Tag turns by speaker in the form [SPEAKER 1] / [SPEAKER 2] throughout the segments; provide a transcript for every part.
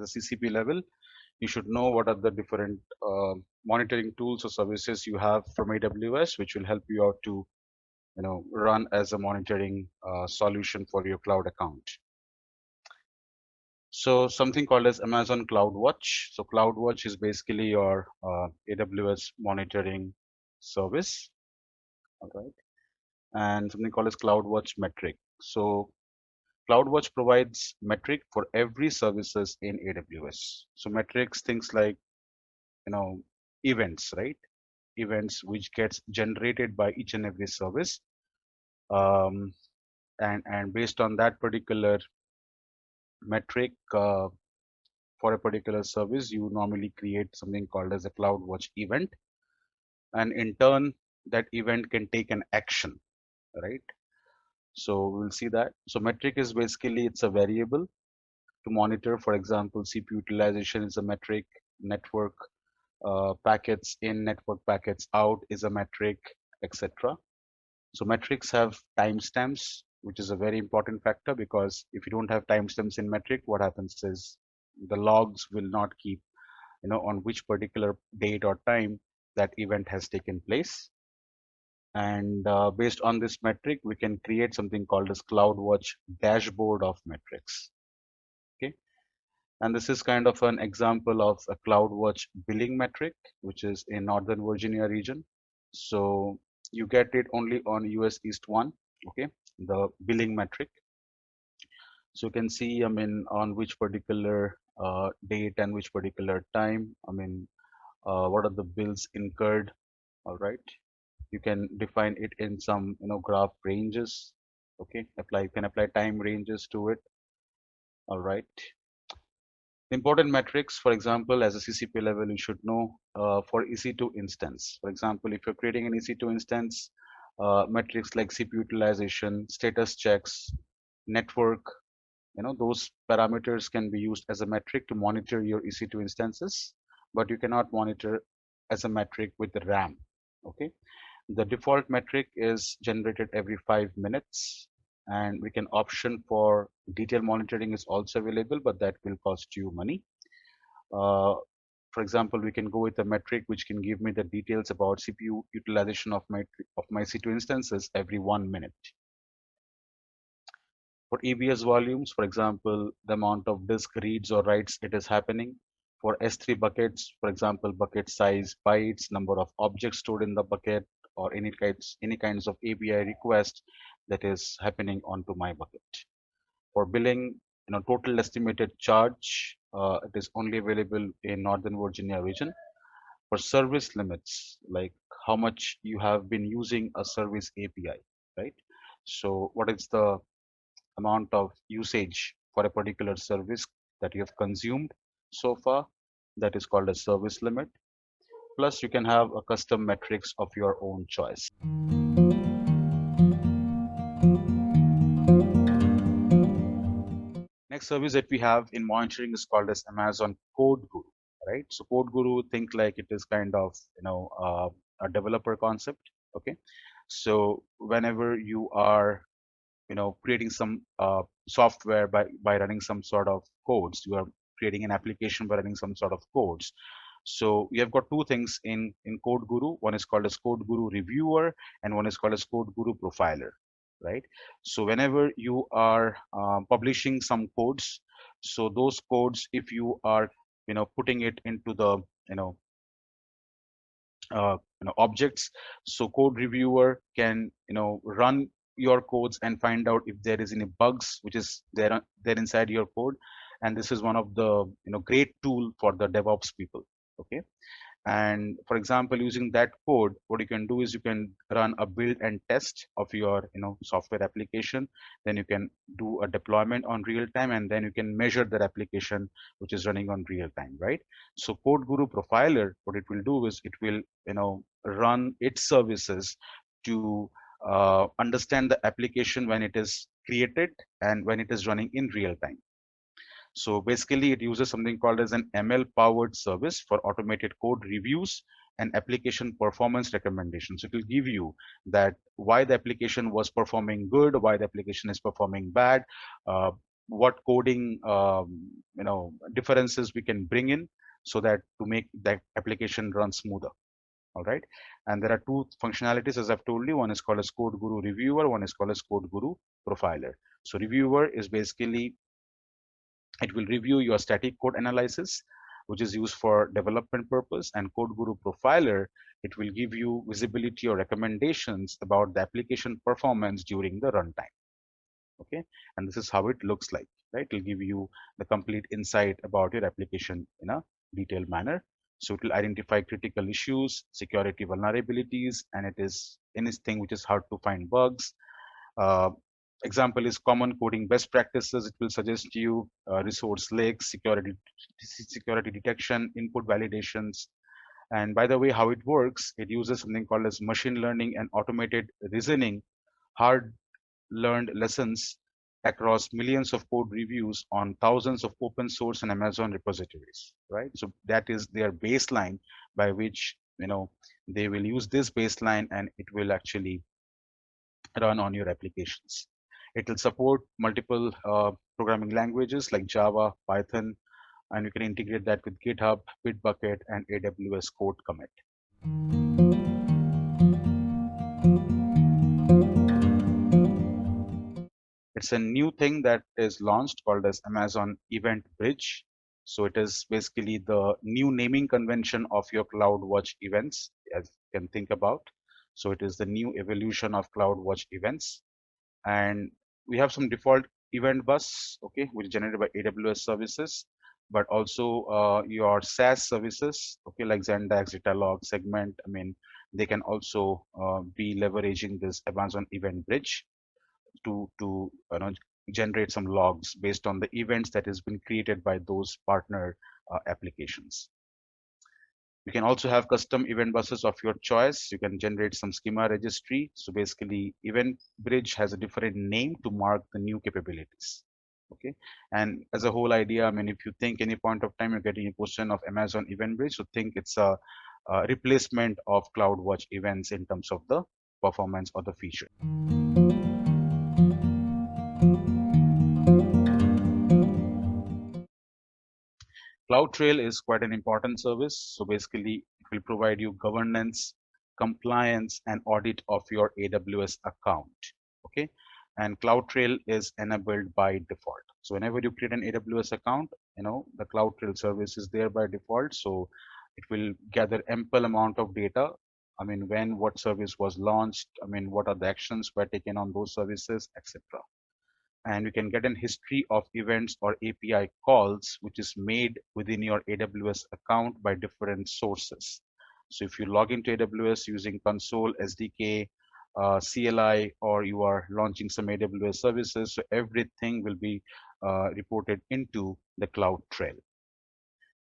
[SPEAKER 1] a CCP level, you should know what are the different monitoring tools or services you have from AWS, which will help you out to run as a monitoring solution for your cloud account. So something called as Amazon CloudWatch. So CloudWatch is basically your AWS monitoring service, all right, and something called as CloudWatch metric. So CloudWatch provides metric for every services in AWS. So metrics, things like events, right? Events which gets generated by each and every service, um, and based on that particular metric for a particular service, you normally create something called as a CloudWatch event, and in turn that event can take an action, right? So we'll see that. So metric is basically, it's a variable to monitor. For example, CPU utilization is a metric, network packets in, network packets out is a metric, etc. So metrics have timestamps, which is a very important factor, because if you don't have timestamps in metric, what happens is the logs will not keep on which particular date or time that event has taken place. And based on this metric, we can create something called as CloudWatch dashboard of metrics. Okay, and this is kind of an example of a CloudWatch billing metric, which is in Northern Virginia region. So you get it only on US East 1, okay, the billing metric. So you can see, on which particular date and which particular time, what are the bills incurred, all right. You can define it in some, graph ranges, okay. You can apply time ranges to it, all right. Important metrics, for example, as a CCP level, you should know for EC2 instance. For example, if you're creating an EC2 instance, metrics like CPU utilization, status checks, network, those parameters can be used as a metric to monitor your EC2 instances, but you cannot monitor as a metric with the RAM, okay. The default metric is generated every 5 minutes, and we can option for detailed monitoring is also available, but that will cost you money. For example, we can go with a metric which can give me the details about CPU utilization of my EC2 instances every 1 minute. For EBS volumes, for example, the amount of disk reads or writes it is happening. For S3 buckets, for example, bucket size, bytes, number of objects stored in the bucket, or any kinds of API request that is happening onto my bucket. For billing, total estimated charge, it is only available in Northern Virginia region. For service limits, like how much you have been using a service API, right? So what is the amount of usage for a particular service that you have consumed so far, that is called a service limit. Plus you can have a custom metrics of your own choice. Next service that we have in monitoring is called as Amazon CodeGuru, right? So CodeGuru, think like it is kind of a developer concept, okay? So whenever you are creating some software by running some sort of codes, you are creating an application by running some sort of codes. So we have got two things in CodeGuru. One is called as CodeGuru Reviewer, and one is called as CodeGuru Profiler, right? So whenever you are publishing some codes, so those codes, if you are putting it into the objects, so Code Reviewer can run your codes and find out if there is any bugs which is there inside your code. And this is one of the great tool for the DevOps people, okay. And for example, using that code, what you can do is you can run a build and test of your software application. Then you can do a deployment on real time, and then you can measure that application which is running on real time, right? So CodeGuru Profiler, what it will do is it will run its services to understand the application when it is created and when it is running in real time. So basically it uses something called as an ML powered service for automated code reviews and application performance recommendations. It will give you that why the application was performing good, why the application is performing bad, what coding differences we can bring in so that to make that application run smoother. All right, and there are two functionalities, as I've told you. One is called as CodeGuru Reviewer, one is called as CodeGuru Profiler. So Reviewer is basically, it will review your static code analysis, which is used for development purpose, and CodeGuru Profiler, it will give you visibility or recommendations about the application performance during the runtime. Okay, and this is how it looks like, right? It will give you the complete insight about your application in a detailed manner. So it will identify critical issues, security vulnerabilities, and it is anything which is hard to find bugs. uh, Example is common coding best practices. It will suggest you resource leaks, security detection, input validations. And by the way, how it works, it uses something called as machine learning and automated reasoning, hard learned lessons across millions of code reviews on thousands of open source and Amazon repositories, right? So that is their baseline by which, they will use this baseline and it will actually run on your applications. It will support multiple programming languages like Java, Python, and you can integrate that with GitHub, Bitbucket, and AWS Code Commit. It's a new thing that is launched called as Amazon EventBridge. So it is basically the new naming convention of your CloudWatch events, as you can think about. So it is the new evolution of CloudWatch events. And we have some default event bus, okay, which is generated by AWS services, but also your SaaS services, okay, like Zendesk, Datalog, Segment. I mean, they can also be leveraging this Amazon Event Bridge to generate some logs based on the events that has been created by those partner applications. You can also have custom event buses of your choice. You can generate some schema registry. So basically, EventBridge has a different name to mark the new capabilities. Okay, and as a whole idea, I mean, if you think any point of time you're getting a question of Amazon EventBridge, so think it's a replacement of CloudWatch events in terms of the performance or the feature. CloudTrail is quite an important service. So basically, it will provide you governance, compliance, and audit of your AWS account. Okay, and CloudTrail is enabled by default. So whenever you create an AWS account, the CloudTrail service is there by default. So it will gather ample amount of data. I mean, when what service was launched. I mean, what are the actions were taken on those services, etc. And you can get an history of events or API calls which is made within your AWS account by different sources. So if you log into AWS using console, SDK, CLI, or you are launching some AWS services, so everything will be reported into the CloudTrail.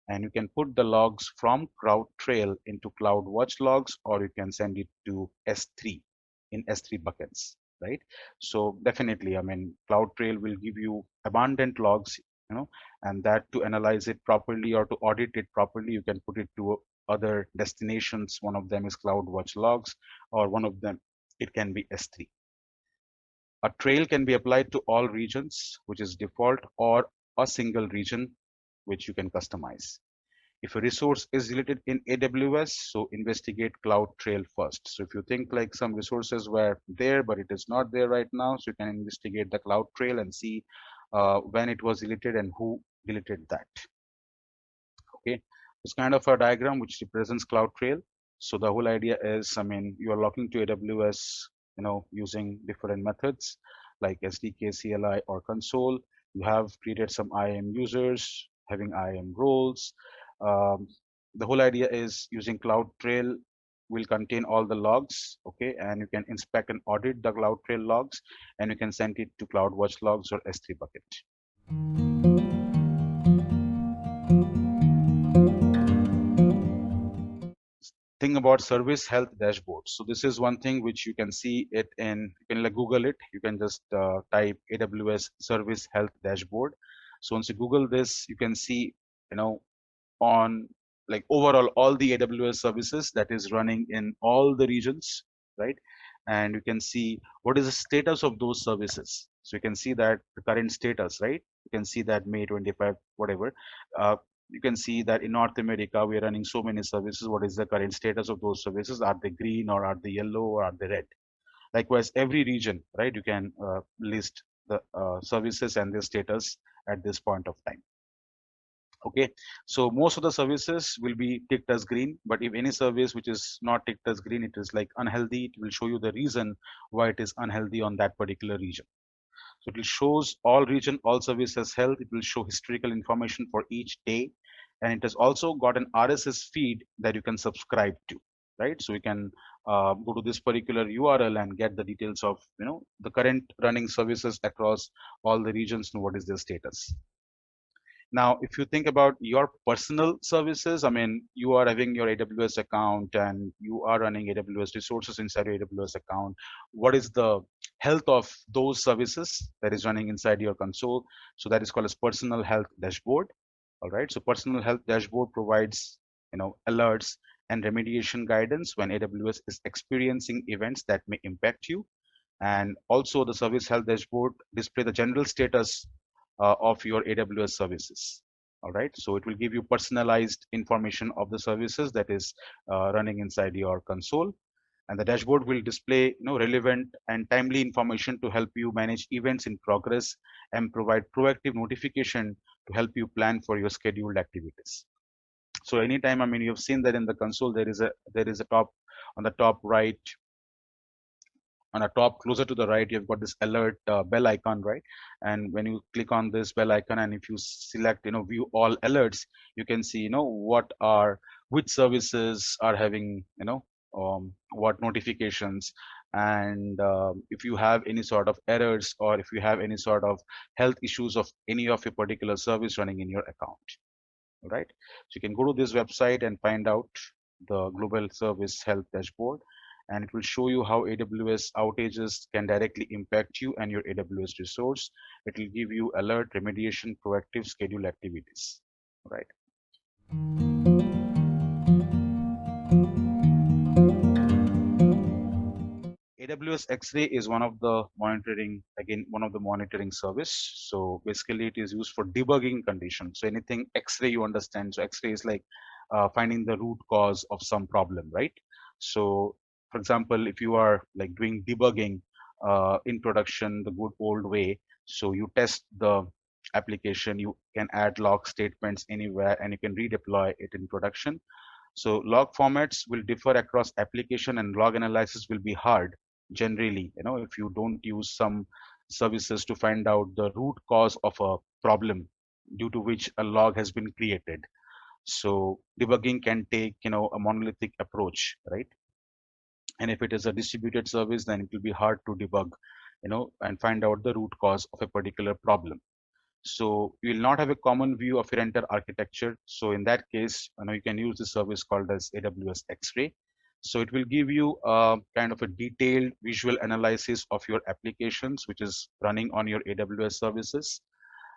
[SPEAKER 1] And you can put the logs from CloudTrail into CloudWatch logs, or you can send it to S3 in S3 buckets, right? So definitely, I mean, CloudTrail will give you abundant logs, and that to analyze it properly or to audit it properly, you can put it to other destinations. One of them is CloudWatch logs, or one of them, it can be S3. A trail can be applied to all regions, which is default, or a single region, which you can customize. If a resource is deleted in AWS, so investigate CloudTrail first. So if you think like some resources were there, but it is not there right now, so you can investigate the CloudTrail and see when it was deleted and who deleted that. Okay, it's kind of a diagram which represents CloudTrail. So the whole idea is, I mean, you are logging to AWS, using different methods like SDK, CLI, or console. You have created some IAM users, having IAM roles. Um, the whole idea is using CloudTrail will contain all the logs, okay, and you can inspect and audit the CloudTrail logs, and you can send it to CloudWatch logs or S3 bucket. Thing about service health dashboard. So this is one thing which you can see it in, you can like Google it. You can just type AWS service health dashboard. So once you Google this, you can see, on like overall all the AWS services that is running in all the regions, right? And you can see what is the status of those services. So you can see that the current status, right? You can see that May 25, whatever. You can see that in North America, we are running so many services. What is the current status of those services? Are they green or are they yellow or are they red? Likewise, every region, right? You can list the services and their status at this point of time. Okay, so most of the services will be ticked as green, but if any service which is not ticked as green, it is like unhealthy. It will show you the reason why it is unhealthy on that particular region. So it will shows all region, all services health. It will show historical information for each day, and it has also got an RSS feed that you can subscribe to, right? So you can go to this particular URL and get the details of the current running services across all the regions and what is their status. Now, if you think about your personal services, I mean, you are having your AWS account and you are running AWS resources inside your AWS account. What is the health of those services that is running inside your console? So that is called as personal health dashboard. All right. So personal health dashboard provides, alerts and remediation guidance when AWS is experiencing events that may impact you. And also the service health dashboard display the general status of your AWS services. All right, so it will give you personalized information of the services that is running inside your console, and the dashboard will display relevant and timely information to help you manage events in progress and provide proactive notification to help you plan for your scheduled activities. So anytime, I mean, you've seen that in the console there is a top on the top right, on the top closer to the right, you've got this alert bell icon, right? And when you click on this bell icon and if you select view all alerts, you can see which services are having what notifications, and if you have any sort of errors or if you have any sort of health issues of any of your particular service running in your account. Right, so you can go to this website and find out the global service health dashboard, and it will show you how AWS outages can directly impact you and your AWS resource. It will give you alert, remediation, proactive schedule activities. Right. AWS X-Ray is one of the monitoring service. So basically it is used for debugging conditions. So anything X-ray, you understand. So X-ray is like finding the root cause of some problem, right? So for example, if you are like doing debugging in production the good old way, so you test the application, you can add log statements anywhere and you can redeploy it in production. So log formats will differ across application and log analysis will be hard generally, if you don't use some services to find out the root cause of a problem due to which a log has been created. So debugging can take, a monolithic approach, right? And if it is a distributed service, then it will be hard to debug, and find out the root cause of a particular problem. So you will not have a common view of your entire architecture. So in that case, you can use the service called as AWS X-Ray. So it will give you a kind of a detailed visual analysis of your applications, which is running on your AWS services.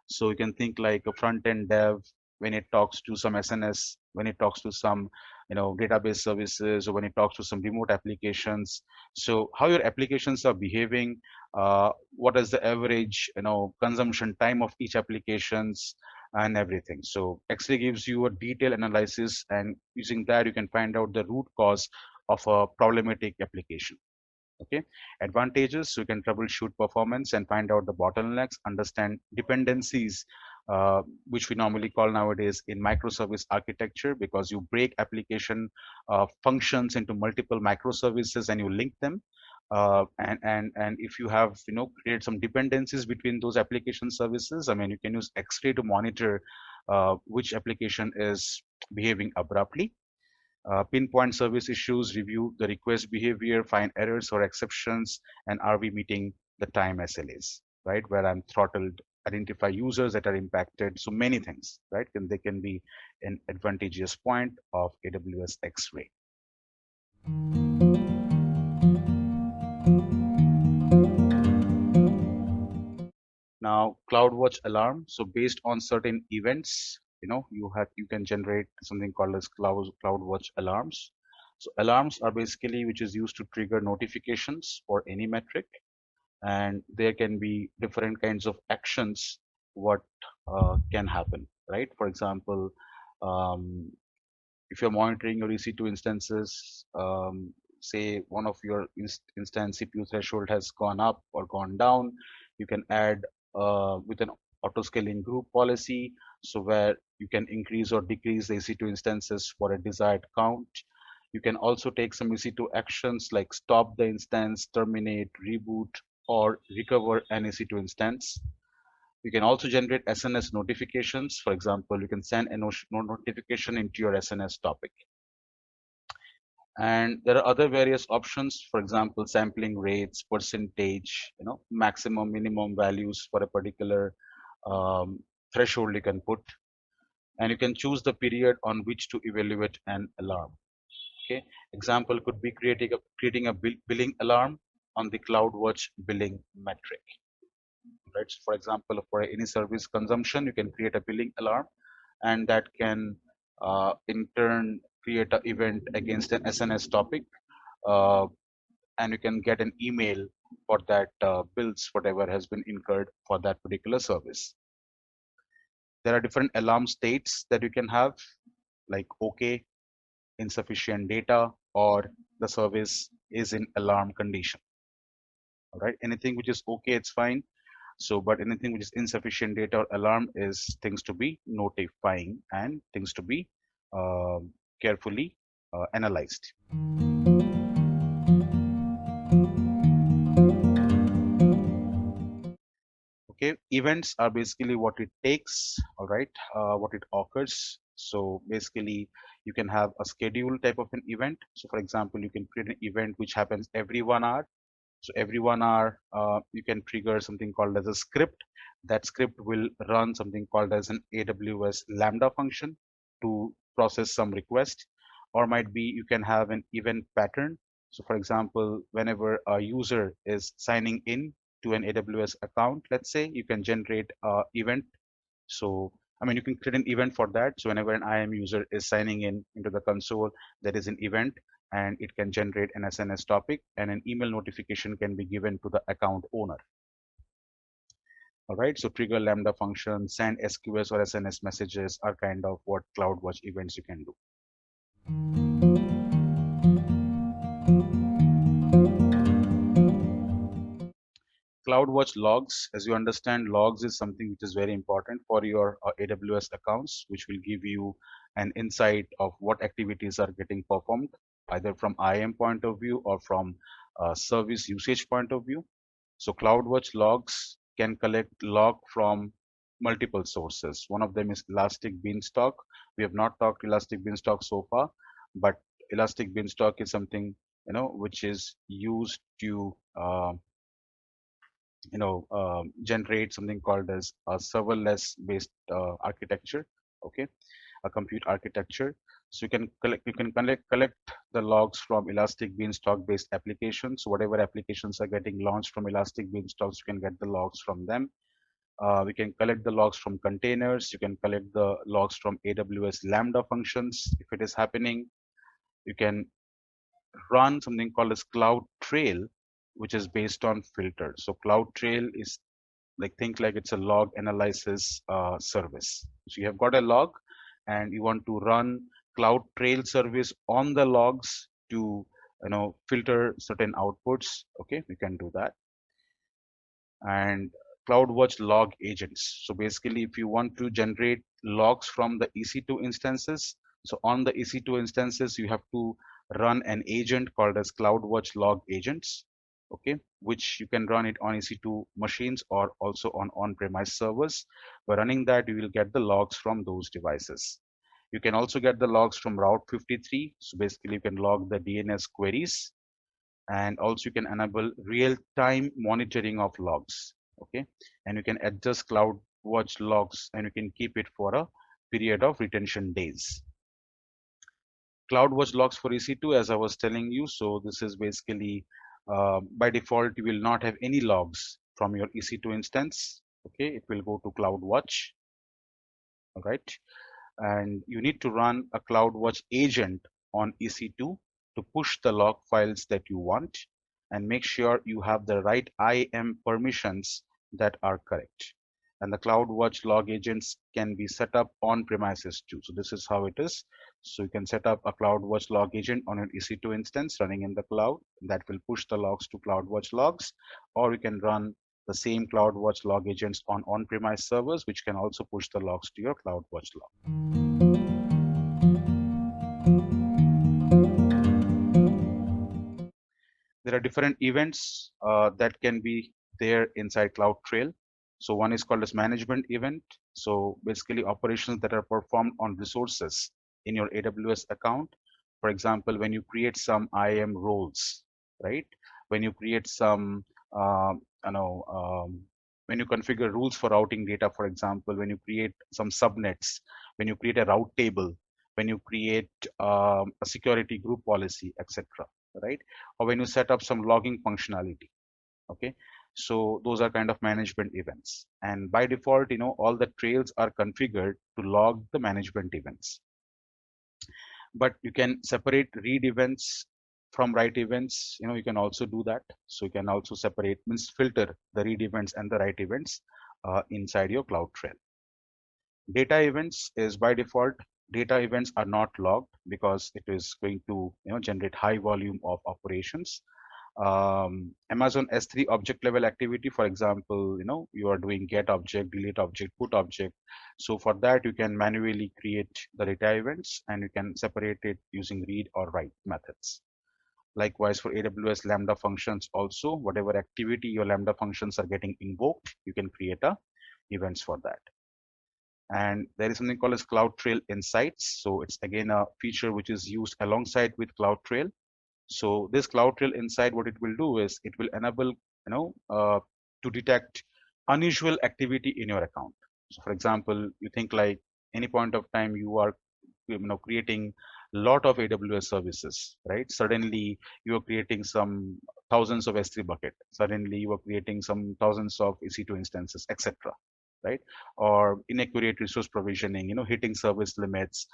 [SPEAKER 1] So you can think like a front-end dev when it talks to some SNS, when it talks to some database services, or when it talks to some remote applications. So how your applications are behaving, what is the average consumption time of each applications and everything. So X-Ray gives you a detailed analysis, and using that you can find out the root cause of a problematic application. Okay, advantages, so you can troubleshoot performance and find out the bottlenecks, understand dependencies, which we normally call nowadays in microservice architecture, because you break application functions into multiple microservices and you link them, and if you have create some dependencies between those application services, I mean, you can use X-Ray to monitor which application is behaving abruptly. Pinpoint service issues, review the request behavior, find errors or exceptions, and are we meeting the time SLAs, right? Where I'm throttled, identify users that are impacted. So many things, right? And they can be an advantageous point of AWS X-Ray. Now, CloudWatch Alarm. So based on certain events, you can generate something called as CloudWatch Alarms. So alarms are basically which is used to trigger notifications for any metric, and there can be different kinds of actions what can happen, right? For example, um, if you're monitoring your EC2 instances, say one of your instance CPU threshold has gone up or gone down, you can add with an auto scaling group policy, so where you can increase or decrease the EC2 instances for a desired count. You can also take some EC2 actions like stop the instance, terminate, reboot, or recover an EC2 instance. You can also generate SNS notifications. For example, you can send a notification into your SNS topic. And there are other various options, for example, sampling rates, percentage, maximum, minimum values for a particular um, threshold you can put. And you can choose the period on which to evaluate an alarm. Okay. Example could be creating a billing alarm on the CloudWatch billing metric. Right. So for example, for any service consumption, you can create a billing alarm, and that can in turn create an event against an SNS topic, uh, and you can get an email for that bills whatever has been incurred for that particular service. There are different alarm states that you can have, like OK, insufficient data, or the service is in alarm condition. All right, anything which is OK, it's fine. So, but anything which is insufficient data or alarm is things to be notifying and things to be carefully analyzed. Okay, events are basically what it takes, all right, what it occurs. So basically, you can have a schedule type of an event. So for example, you can create an event which happens every 1 hour. So every 1 hour, you can trigger something called as a script. That script will run something called as an AWS Lambda function to process some request, or might be you can have an event pattern. So for example, whenever a user is signing in to an AWS account, let's say, you can generate a event. So I mean, you can create an event for that. So whenever an IAM user is signing in into the console, there is an event, and it can generate an SNS topic, and an email notification can be given to the account owner. All right, so trigger Lambda function, send SQS or SNS messages are kind of what CloudWatch events you can do. CloudWatch logs, as you understand, logs is something which is very important for your AWS accounts, which will give you an insight of what activities are getting performed, either from IAM point of view or from service usage point of view. So CloudWatch logs can collect log from multiple sources. One of them is Elastic Beanstalk. We have not talked Elastic Beanstalk so far, but Elastic Beanstalk is something which is used to generate something called as a serverless based architecture. Okay, a compute architecture. So you can collect the logs from Elastic Beanstalk based applications. So whatever applications are getting launched from Elastic Beanstalks, you can get the logs from them. We can collect the logs from containers. You can collect the logs from AWS Lambda functions if it is happening. You can run something called as CloudTrail, which is based on filters. So CloudTrail is think like it's a log analysis service. So you have got a log, and you want to run CloudTrail service on the logs to filter certain outputs. Okay, we can do that. And CloudWatch log agents. So basically, if you want to generate logs from the EC2 instances, so on the EC2 instances, you have to run an agent called as CloudWatch log agents, okay, which you can run it on EC2 machines or also on on-premise servers. By running that, you will get the logs from those devices. You can also get the logs from Route 53. So basically, you can log the DNS queries, and also you can enable real-time monitoring of logs. Okay, and you can adjust CloudWatch logs, and you can keep it for a period of retention days. CloudWatch logs for EC2, as I was telling you, so this is basically by default you will not have any logs from your EC2 instance. Okay, it will go to CloudWatch. All right, and you need to run a CloudWatch agent on EC2 to push the log files that you want, and make sure you have the right IAM permissions that are correct. And the CloudWatch log agents can be set up on premises too. So this is how it is. So you can set up a CloudWatch log agent on an EC2 instance running in the cloud that will push the logs to CloudWatch logs, or you can run the same CloudWatch log agents on on-premise servers, which can also push the logs to your CloudWatch log. There are different events that can be there inside CloudTrail. So one is called as management event. So basically operations that are performed on resources in your AWS account. For example, when you create some IAM roles, right? When you create some, you know, when you configure rules for routing data, for example, when you create some subnets, when you create a route table, when you create a security group policy, etc., right? Or when you set up some logging functionality. Okay, so those are kind of management events, and by default, all the trails are configured to log the management events. But you can separate read events from write events. You can also do that. So you can also separate, means filter the read events and the write events inside your CloudTrail. Data events is by default, data events are not logged because it is going to generate high volume of operations. Amazon S3 object level activity, for example, you are doing get object, delete object, put object. So for that, you can manually create the data events and you can separate it using read or write methods. Likewise, for AWS Lambda functions also, whatever activity your Lambda functions are getting invoked, you can create events for that. And there is something called as CloudTrail Insights. So it's again a feature which is used alongside with CloudTrail. So this CloudTrail Insight, what it will do is it will enable to detect unusual activity in your account. So for example, you think like any point of time you are creating a lot of AWS services, right? Suddenly you are creating some thousands of S3 bucket. Suddenly you are creating some thousands of EC2 instances, etc., right? Or inaccurate resource provisioning, hitting service limits,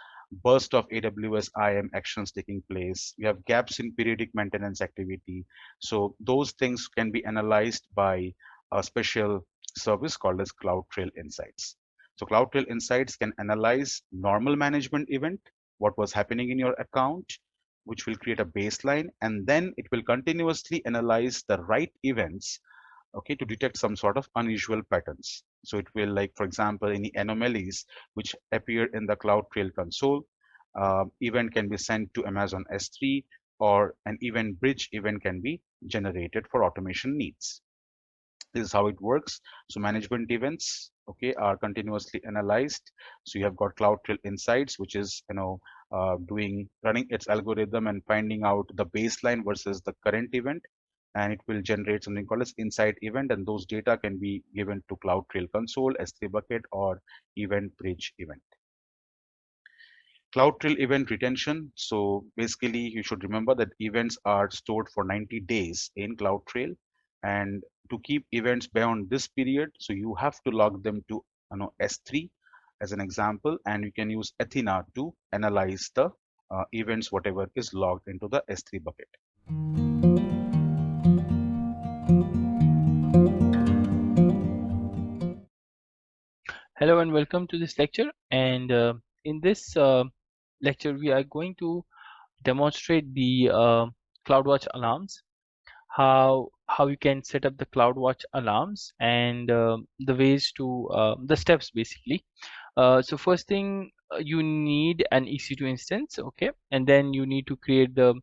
[SPEAKER 1] burst of AWS IAM actions taking place. We have gaps in periodic maintenance activity. So those things can be analyzed by a special service called as CloudTrail Insights. So CloudTrail Insights can analyze normal management event, what was happening in your account, which will create a baseline, and then it will continuously analyze the right events, okay, to detect some sort of unusual patterns. So it will, like, for example, any anomalies which appear in the CloudTrail console, event can be sent to Amazon S3, or an EventBridge event can be generated for automation needs. This is how it works. So management events, okay, are continuously analyzed. So you have got CloudTrail Insights, which is running its algorithm and finding out the baseline versus the current event, and it will generate something called as insight event, and those data can be given to CloudTrail console, S3 bucket, or EventBridge event. CloudTrail event retention. So basically, you should remember that events are stored for 90 days in CloudTrail, and to keep events beyond this period, so you have to log them to S3 as an example, and you can use Athena to analyze the events whatever is logged into the S3 bucket.
[SPEAKER 2] Hello and welcome to this lecture, and in this lecture we are going to demonstrate the CloudWatch Alarms, how you can set up the CloudWatch Alarms, and the ways to the steps basically. So first thing, you need an EC2 instance, okay, and then you need to create the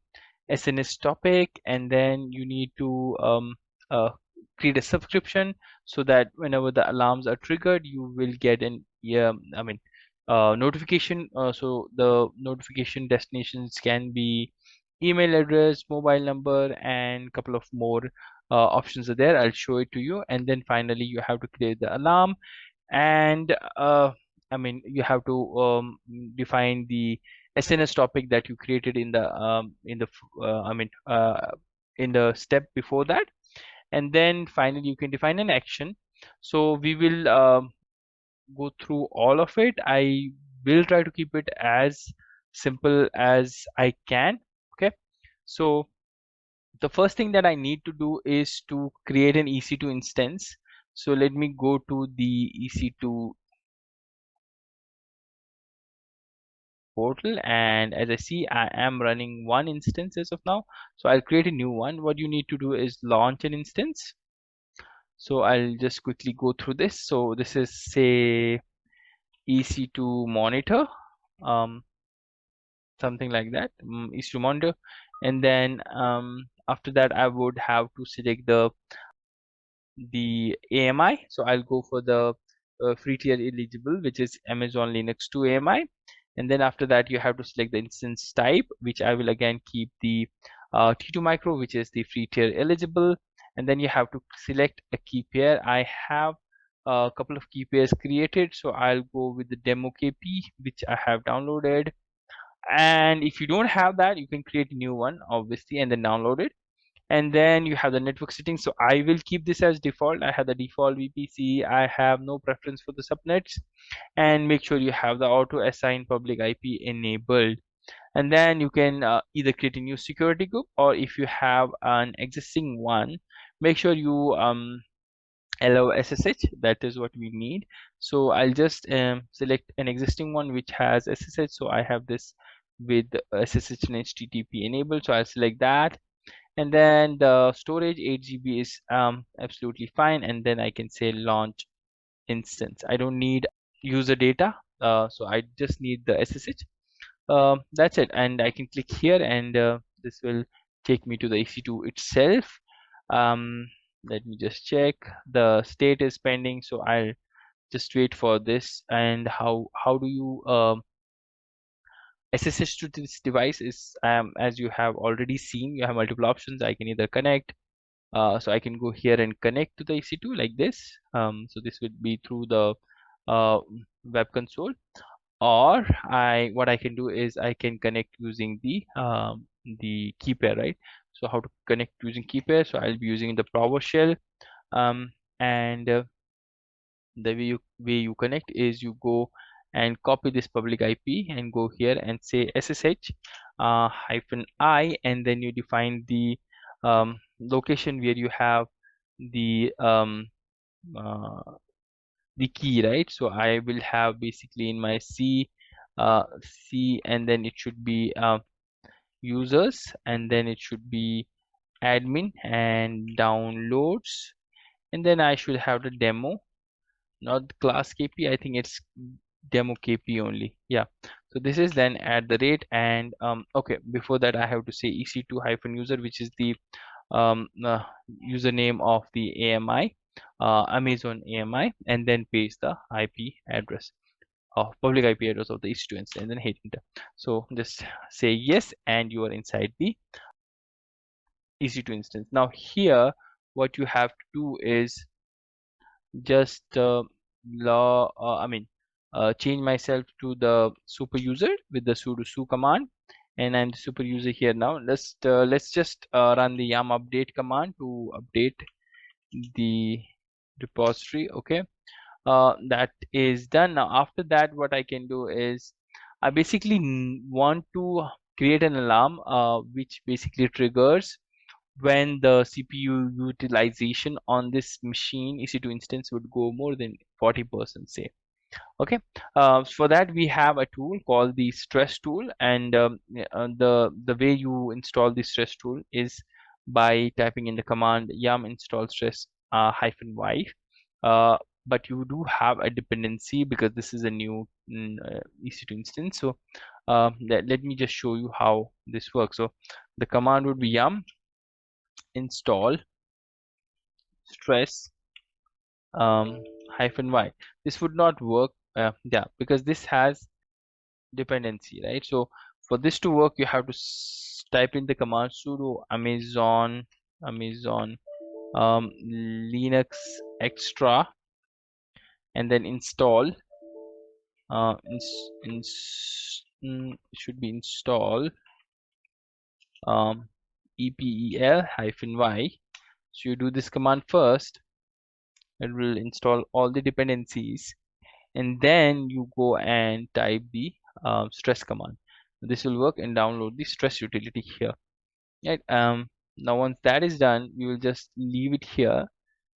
[SPEAKER 2] SNS topic, and then you need to create a subscription so that whenever the alarms are triggered, you will get an notification. So the notification destinations can be email address, mobile number, and a couple of more options are there. I'll show it to you, and then finally you have to create the alarm, and you have to define the SNS topic that you created in the step before that, and then finally you can define an action. So we will go through all of it. I will try to keep it as simple as I can. Okay, so the first thing that I need to do is to create an EC2 instance. So let me go to the EC2 portal, and as I see, I am running one instance as of now. So I'll create a new one. What you need to do is launch an instance. So I'll just quickly go through this. So this is, say, EC2 monitor, something like that, EC2 monitor. And then after that, I would have to select the AMI. So I'll go for the free tier eligible, which is Amazon Linux 2 AMI. And then after that, you have to select the instance type, which I will again keep the T2 micro, which is the free tier eligible. And then you have to select a key pair. I have a couple of key pairs created, so I'll go with the demo KP, which I have downloaded. And if you don't have that, you can create a new one, obviously, and then download it. And then you have the network settings. So I will keep this as default. I have the default VPC. I have no preference for the subnets. And make sure you have the auto assign public IP enabled. And then you can either create a new security group, or if you have an existing one, make sure you allow SSH. That is what we need. So I'll just select an existing one which has SSH. So I have this with SSH and HTTP enabled. So I'll select that. And then the storage 8 GB is absolutely fine. And then I can say launch instance. I don't need user data, so I just need the SSH. That's it, and I can click here, and this will take me to the EC2 itself. Let me just check. The state is pending, so I'll just wait for this. And how do you SSH to this device is, as you have already seen, you have multiple options. I can either connect, so I can go here and connect to the EC2 like this. So this would be through the web console, or what I can do is I can connect using the key pair, right? So how to connect using key pair? So I'll be using the PowerShell, and the way you connect is you go and copy this public IP and go here and say SSH -I, and then you define the location where you have the key, right? So I will have basically in my C, and then it should be users, and then it should be admin and downloads, and then I should have the demo, not the class KP. I think it's demo KP only. Yeah. So this is then at the rate, and okay, before that I have to say EC2-user, which is the username of the AMI, Amazon AMI, and then paste the IP address of public IP address of the EC2 instance, and then hit enter. So just say yes, and you are inside the EC2 instance. Now here, what you have to do is just change myself to the super user with the sudo su command, and I'm the super user here now. Let's just run the yum update command to update the repository. Okay, that is done. Now after that, what I can do is I basically want to create an alarm which basically triggers when the CPU utilization on this machine EC2 instance would go more than 40%, say. Okay, for that we have a tool called the stress tool, and the way you install the stress tool is by typing in the command yum install stress -y. But you do have a dependency because this is a new EC2 instance. So let me just show you how this works. So the command would be yum install stress -y. This would not work, yeah, because this has dependency, right? So for this to work, you have to type in the command sudo Amazon Linux extra, and then install should be install EPEL-y. So you do this command first, it will install all the dependencies, and then you go and type the stress command. This will work, and download the stress utility here, right? Now once that is done, we will just leave it here,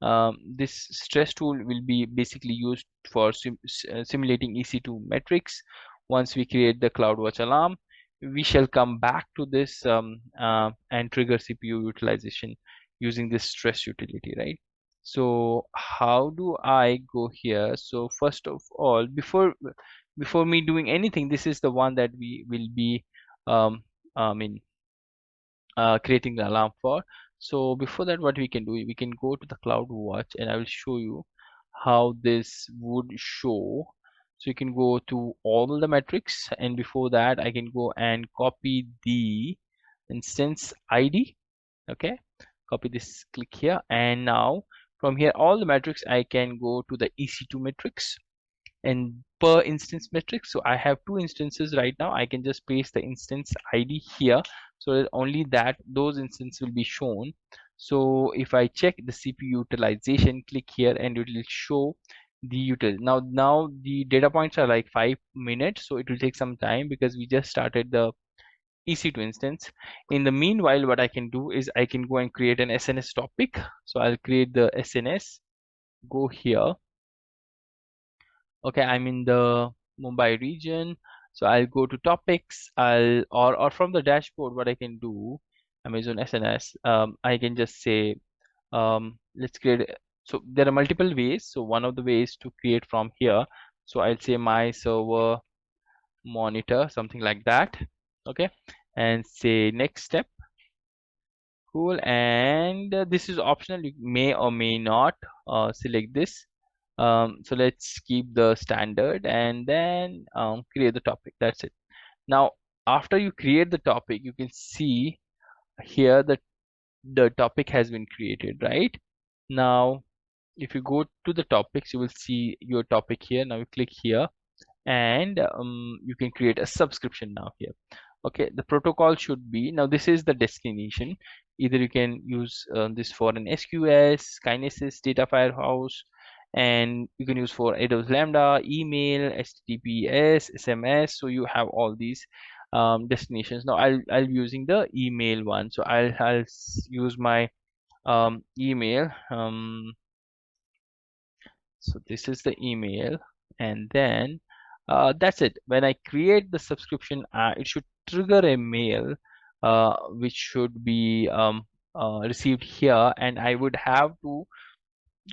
[SPEAKER 2] This stress tool will be basically used for simulating EC2 metrics. Once we create the CloudWatch alarm, we shall come back to this and trigger CPU utilization using this stress utility, right? So how do I go here? So first of all, before me doing anything, this is the one that we will be um, I mean creating the alarm for. So before that, what we can do, we can go to the CloudWatch and I will show you how this would show. So you can go to all the metrics, and before that I can go and copy the instance ID. Okay, copy this, click here, and now from here all the metrics I can go to the EC2 metrics and per instance metrics. So I have two instances right now. I can just paste the instance ID here so that only those instances will be shown. So if I check the CPU utilization, click here and it will show the utility. Now the data points are like 5 minutes, so it will take some time because we just started the EC2 instance. In the meanwhile, what I can do is I can go and create an SNS topic. So I'll create the SNS, go here. Okay, I'm in the Mumbai region, so I'll go to topics. Or from the dashboard, what I can do, Amazon SNS, I can just say let's create. So there are multiple ways. So one of the ways to create from here, so I'll say my server monitor, something like that. Okay, and say next step. Cool. And this is optional, you may or may not select this. So let's keep the standard and then create the topic. That's it. Now after you create the topic, you can see here that the topic has been created, right? Now if you go to the topics, you will see your topic here. Now you click here and you can create a subscription now here. Okay, the protocol should be, now this is the destination. Either you can use this for an SQS, Kinesis, Data Firehouse, and you can use for AWS Lambda, email, HTTPS, SMS. So you have all these destinations. Now I'll be using the email one. So I'll use my email. So this is the email, and then that's it. When I create the subscription, it should trigger a mail which should be received here, and I would have to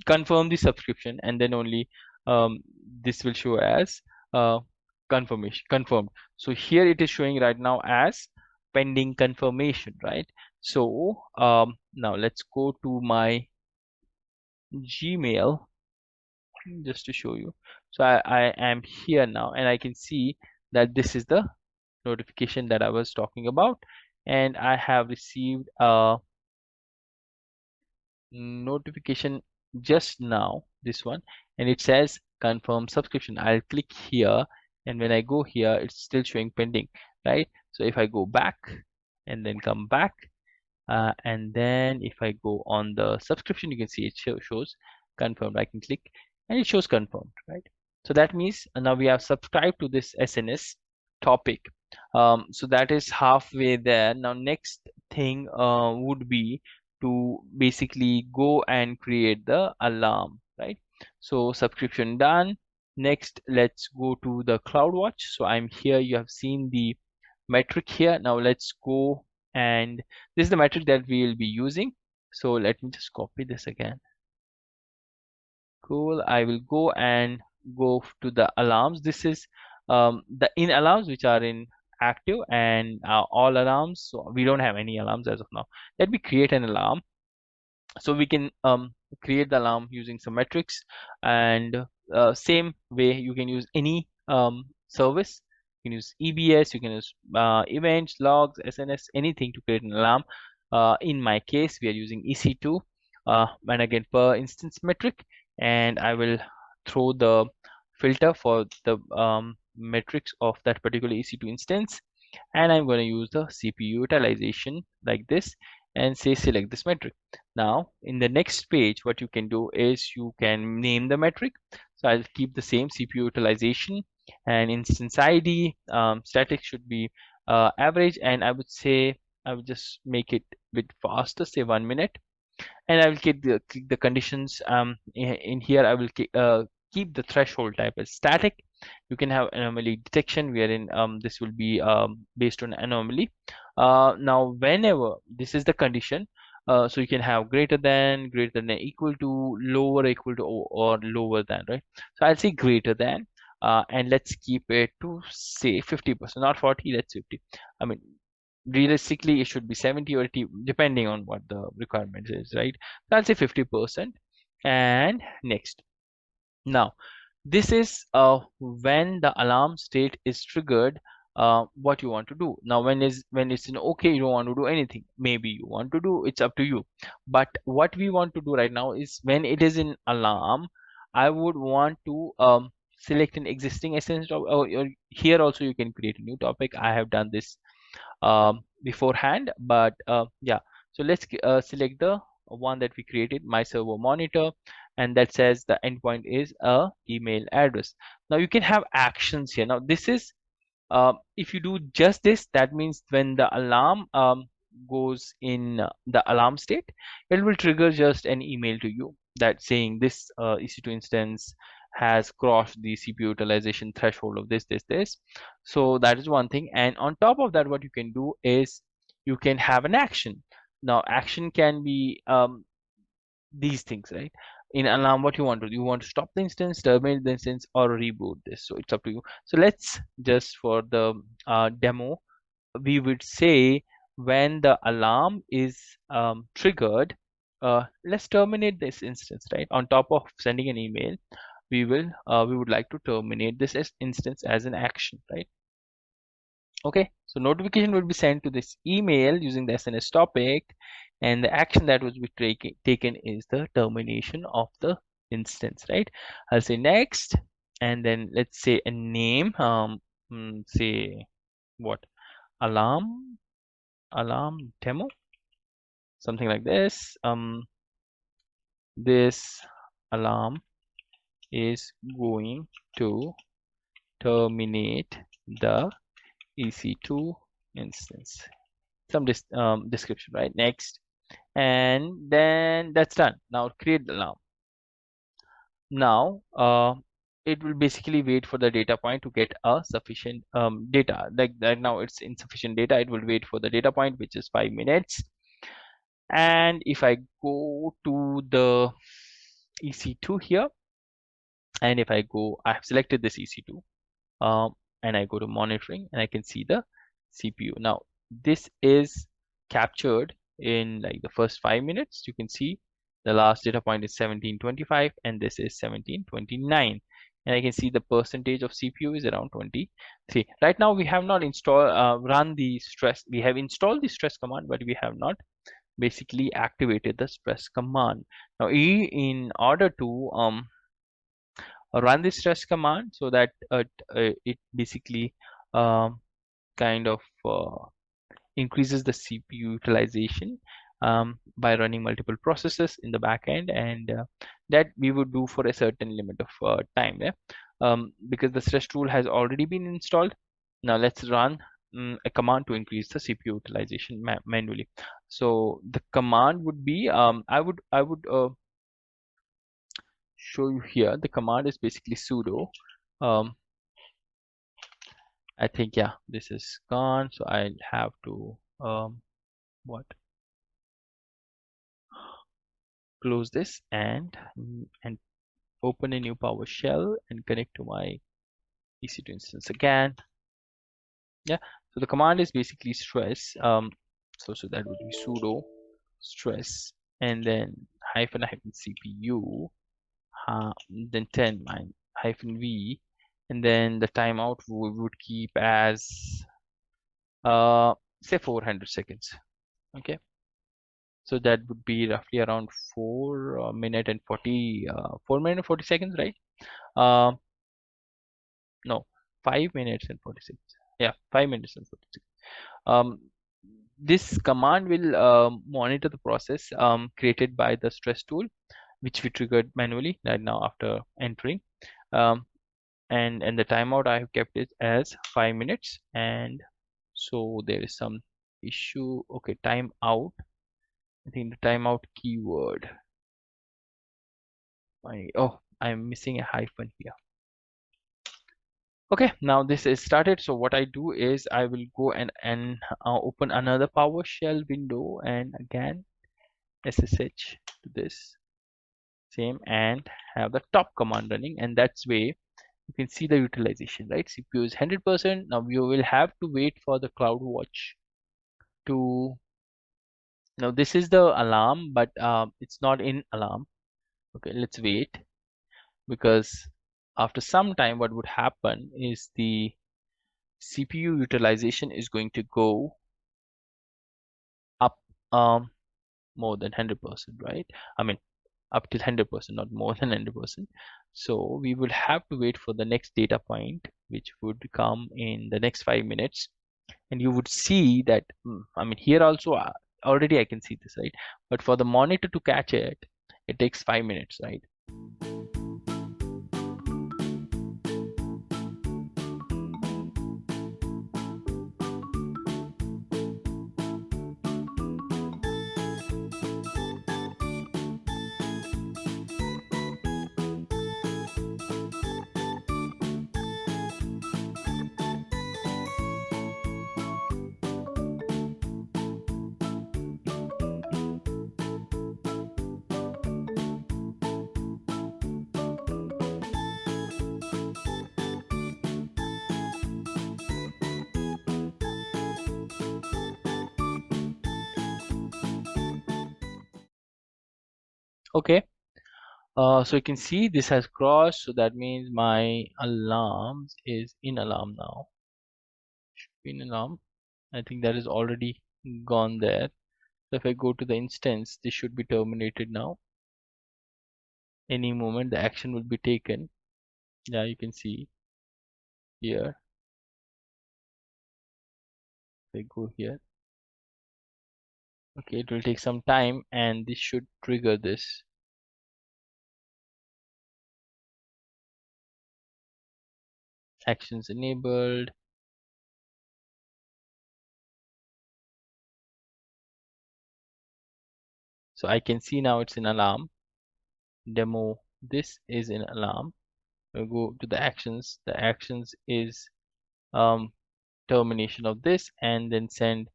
[SPEAKER 2] confirm the subscription, and then only this will show as confirmed. So here it is showing right now as pending confirmation, right? So now let's go to my Gmail just to show you. So I am here now and I can see that this is the notification that I was talking about, and I have received a notification just now, this one, and it says confirm subscription. I'll click here, and when I go here it's still showing pending, right? So if I go back and then come back, and then if I go on the subscription, you can see it shows confirmed. I can click and it shows confirmed, right? So that means now we have subscribed to this SNS topic. So that is halfway there. Now next thing would be to basically go and create the alarm, right? So subscription done. Next, let's go to the CloudWatch. So I'm here. You have seen the metric here. Now let's go, and this is the metric that we will be using. So let me just copy this again. Cool. I will go and go to the alarms. This is the in alarms which are in active, and all alarms. So we don't have any alarms as of now. Let me create an alarm. So we can create the alarm using some metrics, and same way you can use any service. You can use EBS, you can use events, logs, SNS, anything to create an alarm. In my case, we are using EC2, and again per instance metric, and I will throw the filter for the metrics of that particular EC2 instance, and I'm going to use the CPU utilization like this and say select this metric. Now in the next page, what you can do is you can name the metric. So I'll keep the same CPU utilization, and instance ID, static should be average, and I would say I would just make it a bit faster, say 1 minute. and I will keep the conditions in here. I will keep the threshold type as static. You can have anomaly detection wherein this will be based on anomaly. Now whenever this is the condition, so you can have greater than, equal to, lower, equal to, or lower than, right? So I'll say greater than, and let's keep it to say 50%, not 40, let's 50. I mean, realistically it should be 70 or 80 depending on what the requirement is, right? So I'll say 50%, and next. Now this is when the alarm state is triggered, what you want to do. Now when it's in okay, you don't want to do anything, maybe you want to do, it's up to you. But what we want to do right now is when it is in alarm, I would want to select an existing essence of, or here also you can create a new topic. I have done this beforehand, but yeah, so let's select the one that we created, my server monitor, and that says the endpoint is a email address. Now you can have actions here. Now this is if you do just this, that means when the alarm goes in the alarm state, it will trigger just an email to you that saying this EC2 instance has crossed the CPU utilization threshold of this. So that is one thing. And on top of that, what you can do is you can have an action. Now action can be these things, right? In alarm, what you want to do, you want to stop the instance, terminate the instance, or reboot this. So it's up to you. So let's just for the demo, we would say when the alarm is triggered, let's terminate this instance, right? On top of sending an email, we would like to terminate this instance as an action, right? Okay, so notification will be sent to this email using the SNS topic, and the action that was taken is the termination of the instance, right? I'll say next, and then let's say a name, say what, alarm demo, something like this. This alarm is going to terminate the EC2 instance, some description, right? Next, and then that's done. Now create the alarm. Now it will basically wait for the data point to get a sufficient data. Like right now it's insufficient data, it will wait for the data point, which is 5 minutes. And if I go to the EC2 here, and if I have selected this EC2, and I go to monitoring, and I can see the CPU. Now this is captured in like the first 5 minutes. You can see the last data point is 1725, and this is 1729, and I can see the percentage of CPU is around 23. Right now we have not run the stress. We have installed the stress command, but we have not basically activated the stress command. Now in order to run the stress command, so that it basically kind of increases the CPU utilization by running multiple processes in the backend, and that we would do for a certain limit of time, because the stress tool has already been installed. Now let's run a command to increase the CPU utilization manually. So the command would be I would show you here. The command is basically sudo. I think, yeah, this is gone, so I'll have to close this and open a new PowerShell and connect to my EC2 instance again. Yeah, so the command is basically stress. So that would be sudo stress and then hyphen CPU, then 10 hyphen v, and then the timeout we would keep as say 400 seconds. Okay, so that would be roughly around 4 minutes and 40 seconds, right? No, 5 minutes and 40 seconds. Yeah, 5 minutes and 40 seconds. This command will monitor the process created by the stress tool, which we triggered manually right now after entering, and the timeout I have kept it as 5 minutes. And so there is some issue. Okay, timeout I think the timeout keyword. I'm missing a hyphen here. Okay, now this is started. So what I do is I will go and open another PowerShell window, and again SSH to this same and have the top command running, and that's way you can see the utilization, right? CPU is 100%. Now you will have to wait for the CloudWatch to. Now this is the alarm, but it's not in alarm. Okay, let's wait, because after some time what would happen is the CPU utilization is going to go up more than 100%, right? I mean up till 100%, not more than 100%. So we will have to wait for the next data point, which would come in the next 5 minutes, and you would see that I mean here also already I can see this, right? But for the monitor to catch it, it takes 5 minutes, right? Okay, so you can see this has crossed, so that means my alarms is in alarm now. In alarm, I think that is already gone there. So if I go to the instance, this should be terminated now. Any moment the action will be taken. Yeah, you can see here. If I go here, okay, it will take some time, and this should trigger this. Actions enabled. So I can see now it's in alarm. Demo, this is in alarm. We'll go to the actions. The actions is termination of this, and then send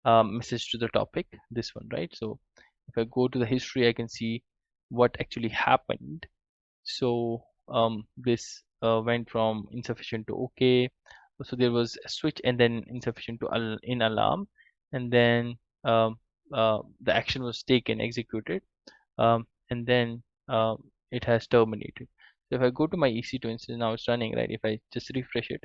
[SPEAKER 2] message to the topic, this one, right? So if I go to the history, I can see what actually happened. So this went from insufficient to okay. So there was a switch, and then insufficient to in alarm, and then the action was taken, executed, and then it has terminated. So if I go to my EC2 instance, now it's running, right? If I just refresh it,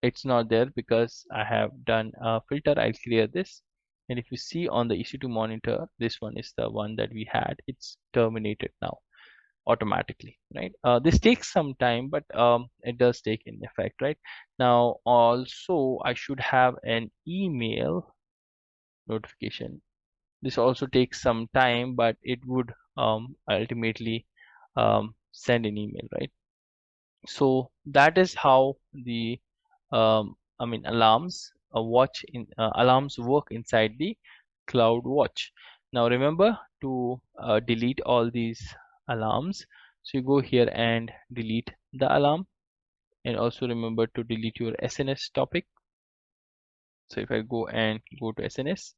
[SPEAKER 2] it's not there because I have done a filter. I'll clear this, and if you see on the EC2 monitor, this one is the one that we had. It's terminated now automatically, right? This takes some time, but it does take in effect, right? Now also I should have an email notification. This also takes some time, but it would ultimately send an email, right? So that is how the alarms alarms work inside the CloudWatch. Now remember to delete all these alarms. So you go here and delete the alarm, and also remember to delete your SNS topic. So if I go to SNS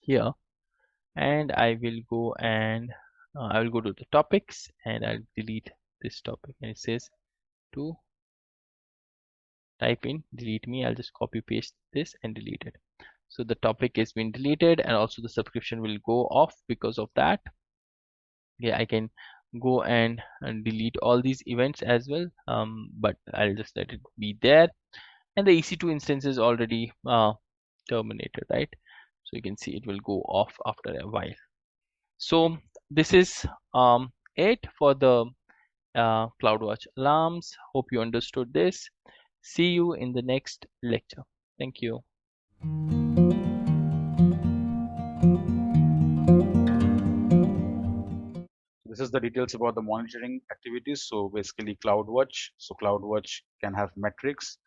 [SPEAKER 2] here, and I will go to the topics, and I'll delete this topic, and it says to type in delete me. I'll just copy paste this and delete it. So the topic has been deleted, and also the subscription will go off because of that. Yeah, I can go and delete all these events as well, but I'll just let it be there. And the EC2 instance is already terminated, right? So you can see it will go off after a while. So this is it for the CloudWatch alarms. Hope you understood this. See you in the next lecture. Thank you.
[SPEAKER 1] This is the details about the monitoring activities. So basically CloudWatch. So CloudWatch can have metrics,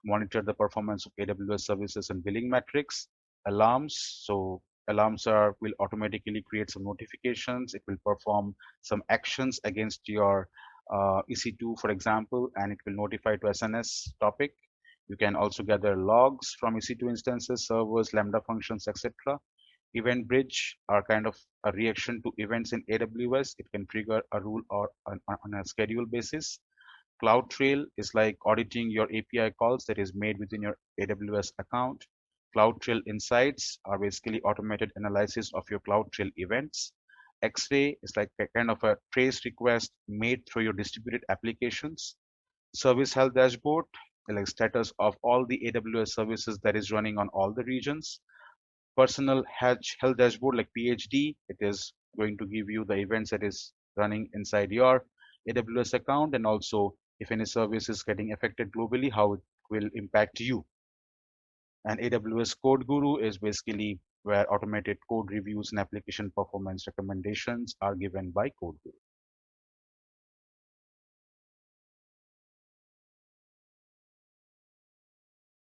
[SPEAKER 1] monitor the performance of AWS services and billing metrics, alarms. So alarms will automatically create some notifications. It will perform some actions against your EC2, for example, and it will notify to SNS topic. You can also gather logs from EC2 instances, servers, Lambda functions, etc. EventBridge are kind of a reaction to events in AWS. It can trigger a rule or on a schedule basis. CloudTrail is like auditing your API calls that is made within your AWS account. CloudTrail Insights are basically automated analysis of your CloudTrail events. X-Ray is like a kind of a trace request made through your distributed applications. Service Health Dashboard, like status of all the AWS services that is running on all the regions. Personal health dashboard like PhD, it is going to give you the events that is running inside your AWS account, and also if any service is getting affected globally, how it will impact you. And AWS CodeGuru is basically where automated code reviews and application performance recommendations are given by CodeGuru.